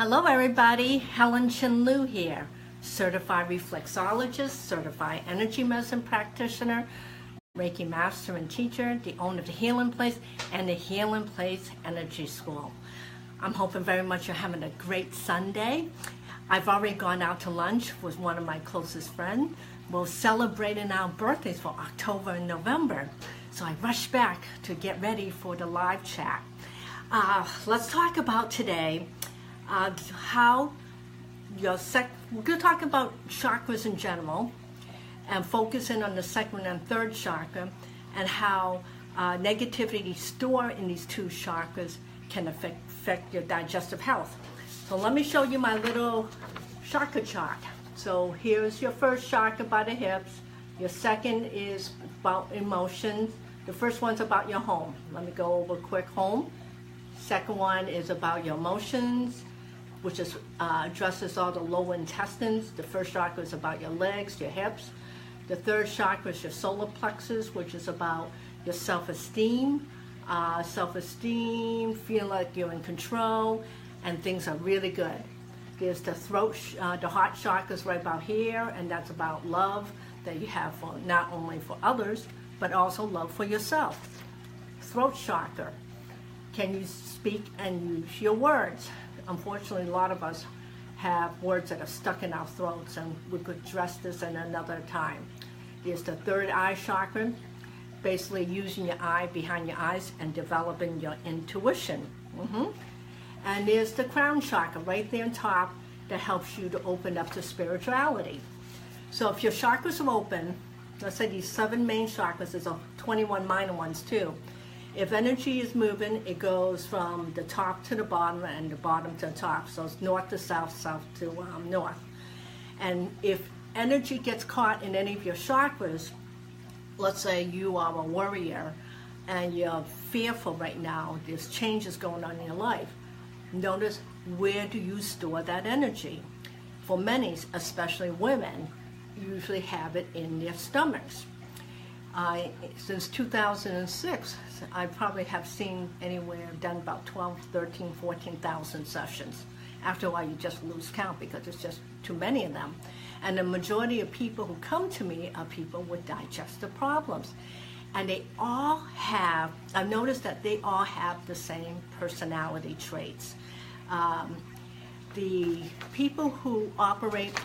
Hello everybody, Helen Chin-Lu here, certified reflexologist, certified energy medicine practitioner, Reiki master and teacher, the owner of the Healing Place and the Healing Place Energy School. I'm hoping very much you're having a great Sunday. I've already gone out to lunch with one of my closest friends. We're celebrating our birthdays for October and November. So I rushed back to get ready for the live chat. Let's talk about today how we're going to talk about chakras in general and focusing on the second and third chakra and how negativity stored in these two chakras can affect your digestive health. So let me show you my little chakra chart. So here's your first chakra by the hips. Your second is about emotions. The first one's about your home. Let me go over quick home. Second one is about your emotions, which is addresses all the lower intestines. The first chakra is about your legs, your hips. The third chakra is your solar plexus, which is about your self-esteem. Feeling like you're in control, and things are really good. There's the throat, the heart chakra is right about here, and that's about love that you have for not only for others, but also love for yourself. Throat chakra, can you speak and use your words? Unfortunately, a lot of us have words that are stuck in our throats, and we could address this in another time. There's the third eye chakra, basically using your eye behind your eyes and developing your intuition. And there's the crown chakra right there on top that helps you to open up to spirituality. So if your chakras are open, let's say these 7 main chakras, there's 21 minor ones too. If energy is moving, it goes from the top to the bottom and the bottom to the top. So it's north to south, south to north. And if energy gets caught in any of your chakras, let's say you are a warrior and you're fearful right now, there's changes going on in your life. Notice, where do you store that energy? For many, especially women, usually have it in their stomachs. Since 2006, I probably have seen done about 12, 13, 14,000 sessions. After a while, you just lose count because it's just too many of them. And the majority of people who come to me are people with digestive problems. And they all have, I've noticed that they all have the same personality traits. The people who operate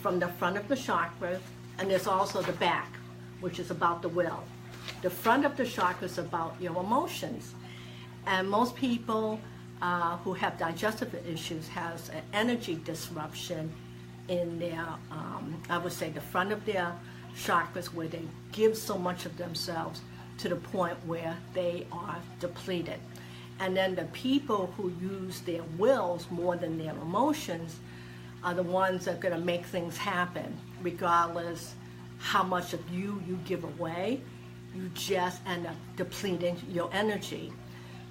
from the front of the chakra, and there's also the back, which is about the will. The front of the chakra is about your emotions. And most people who have digestive issues has an energy disruption in their, I would say, the front of their chakras, where they give so much of themselves to the point where they are depleted. And then the people who use their wills more than their emotions are the ones that are going to make things happen, regardless how much of you give away. You just end up depleting your energy.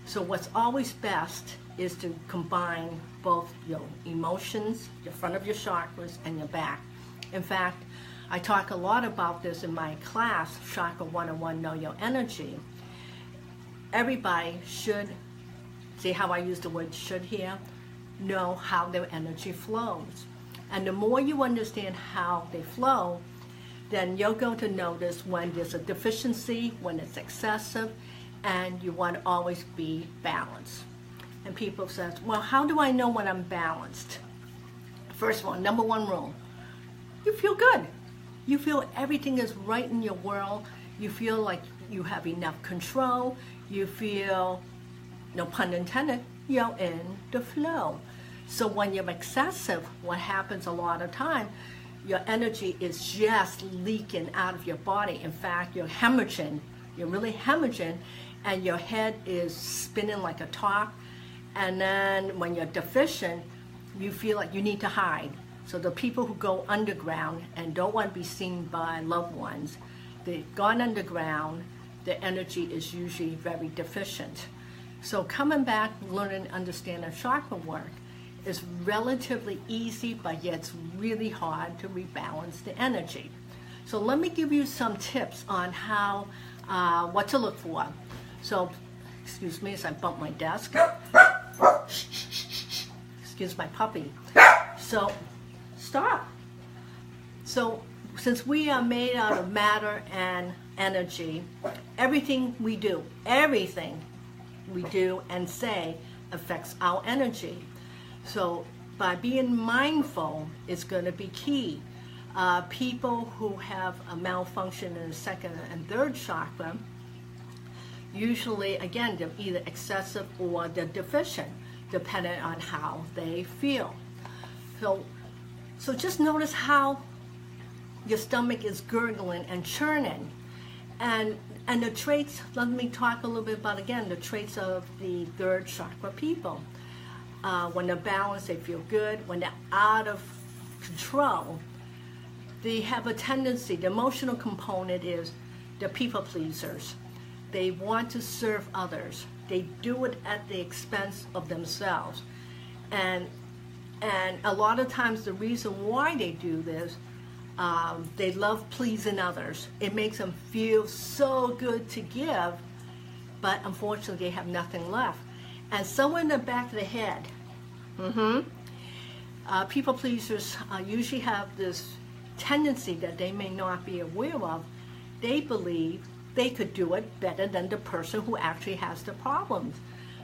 So what's always best is to combine both your emotions, your front of your chakras, and your back. In fact, I talk a lot about this in my class, Chakra 101, Know Your Energy. Everybody should, see how I use the word should here, know how their energy flows. And the more you understand how they flow, then you're going to notice when there's a deficiency, when it's excessive, and you want to always be balanced. And people say, well, how do I know when I'm balanced? First one, number 1 rule, you feel good. You feel everything is right in your world. You feel like you have enough control. You feel, no pun intended, you're in the flow. So when you're excessive, what happens a lot of time, your energy is just leaking out of your body. In fact, you're hemorrhaging. You're really hemorrhaging, and your head is spinning like a top. And then when you're deficient, you feel like you need to hide. So the people who go underground and don't want to be seen by loved ones, they've gone underground, their energy is usually very deficient. So coming back, learning, understanding chakra work is relatively easy, but yet it's really hard to rebalance the energy. So let me give you some tips on how, what to look for. So, excuse me as I bump my desk. excuse my puppy. So, stop. So, since we are made out of matter and energy, everything we do and say affects our energy. So, by being mindful is going to be key. People who have a malfunction in the second and third chakra, usually, again, they're either excessive or they're deficient, depending on how they feel. So just notice how your stomach is gurgling and churning. And the traits, let me talk a little bit about, again, the traits of the third chakra people. When they're balanced, they feel good. When they're out of control, they have a tendency, the emotional component is they're people pleasers. They want to serve others. They do it at the expense of themselves. And a lot of times the reason why they do this, they love pleasing others. It makes them feel so good to give, but unfortunately they have nothing left. And somewhere in the back of the head, people pleasers usually have this tendency that they may not be aware of. They believe they could do it better than the person who actually has the problems.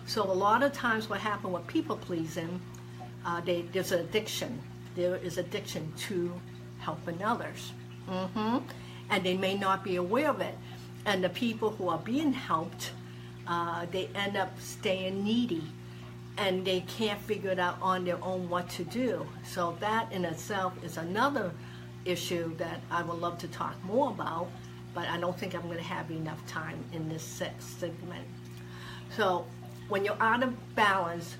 So a lot of times what happens with people pleasing, there's an addiction. There is addiction to helping others. And they may not be aware of it. And the people who are being helped, they end up staying needy. And they can't figure it out on their own what to do. So that in itself is another issue that I would love to talk more about, but I don't think I'm going to have enough time in this segment. So when you're out of balance,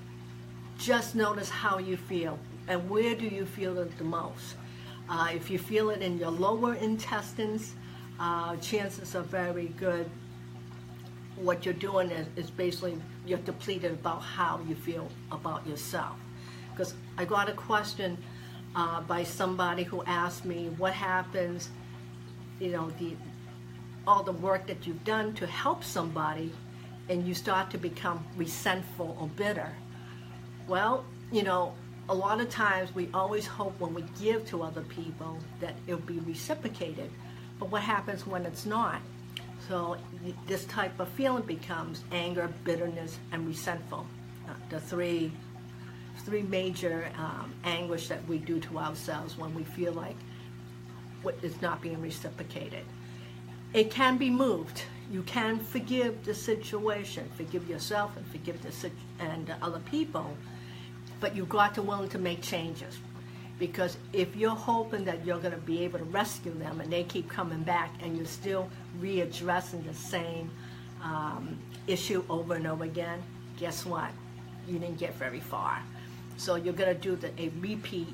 just notice how you feel and where do you feel it the most. If you feel it in your lower intestines, chances are very good what you're doing is basically you're depleted about how you feel about yourself. Because I got a question by somebody who asked me what happens, all the work that you've done to help somebody and you start to become resentful or bitter. Well, a lot of times we always hope when we give to other people that it'll be reciprocated. But what happens when it's not? So this type of feeling becomes anger, bitterness, and resentful. The three major anguish that we do to ourselves when we feel like it's not being reciprocated. It can be moved. You can forgive the situation, forgive yourself and forgive the other people, but you've got to willing to make changes. Because if you're hoping that you're going to be able to rescue them and they keep coming back and you're still readdressing the same issue over and over again, guess what? You didn't get very far. So you're going to do a repeat,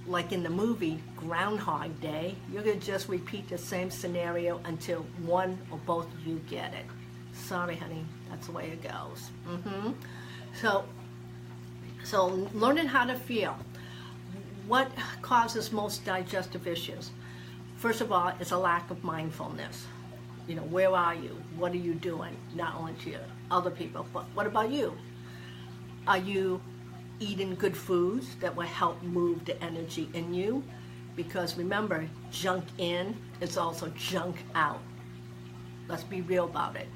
like in the movie Groundhog Day. You're going to just repeat the same scenario until one or both of you get it. Sorry, honey, that's the way it goes. So learning how to feel. What causes most digestive issues? First of all, it's a lack of mindfulness. Where are you? What are you doing? Not only to other people, but what about you? Are you eating good foods that will help move the energy in you? Because remember, junk in is also junk out. Let's be real about it.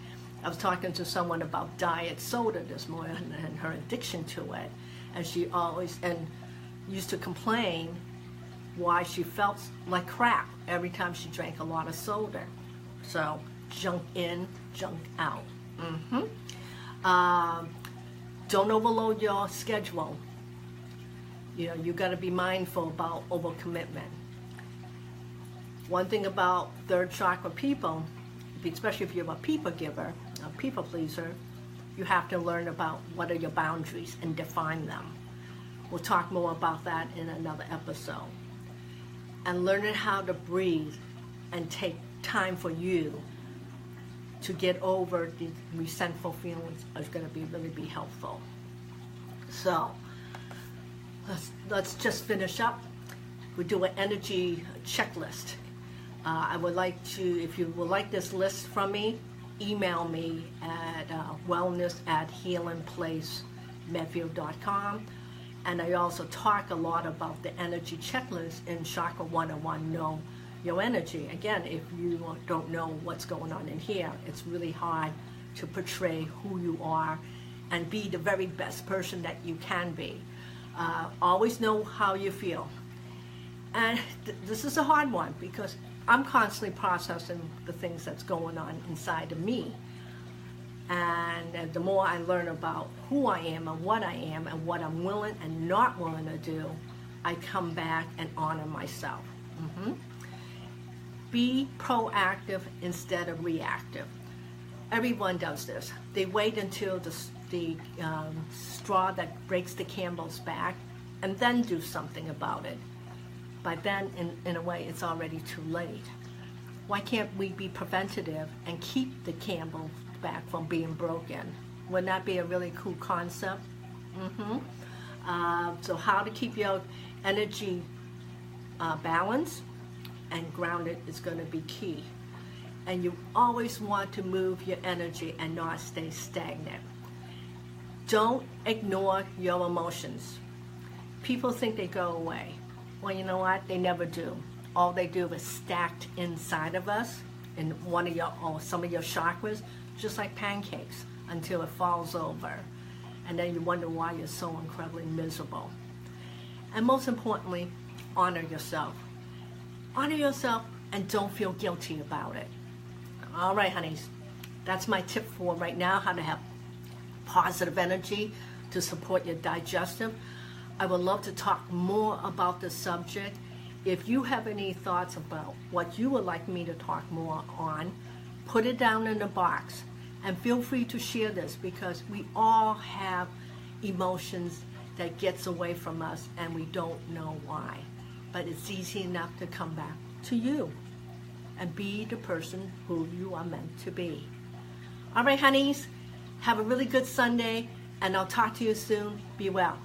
I was talking to someone about diet soda this morning and her addiction to it. And she always used to complain why she felt like crap every time she drank a lot of soda. So junk in, junk out. Don't overload your schedule. You got to be mindful about overcommitment. One thing about third chakra people, especially if you're a people giver, a people pleaser, you have to learn about what are your boundaries and define them. We'll talk more about that in another episode. And learning how to breathe and take time for you to get over the resentful feelings is going to really be helpful. So let's just finish up. We do an energy checklist. I would like to, if you would like this list from me, email me at wellness@healingplacemedfield.com. And I also talk a lot about the energy checklist in Chakra 101, Know Your Energy. Again, if you don't know what's going on in here, it's really hard to portray who you are and be the very best person that you can be. Always know how you feel. And this is a hard one because I'm constantly processing the things that's going on inside of me. And the more I learn about who I am and what I'm willing and not willing to do, I come back and honor myself. Be proactive instead of reactive. Everyone does this. They wait until the straw that breaks the camel's back and then do something about it. But then, in a way, it's already too late. Why can't we be preventative and keep the camel's back from being broken? Wouldn't that be a really cool concept? So how to keep your energy balanced and grounded is going to be key. And you always want to move your energy and not stay stagnant. Don't ignore your emotions. People think they go away. Well, you know what? They never do. All they do is stacked inside of us in one of your or some of your chakras, just like pancakes, until it falls over. And then you wonder why you're so incredibly miserable. And most importantly, honor yourself. Honor yourself and don't feel guilty about it. All right, honeys. That's my tip for right now, how to have positive energy to support your digestive. I would love to talk more about this subject. If you have any thoughts about what you would like me to talk more on, put it down in the box. And feel free to share this because we all have emotions that gets away from us and we don't know why. But it's easy enough to come back to you and be the person who you are meant to be. All right, honeys, have a really good Sunday and I'll talk to you soon. Be well.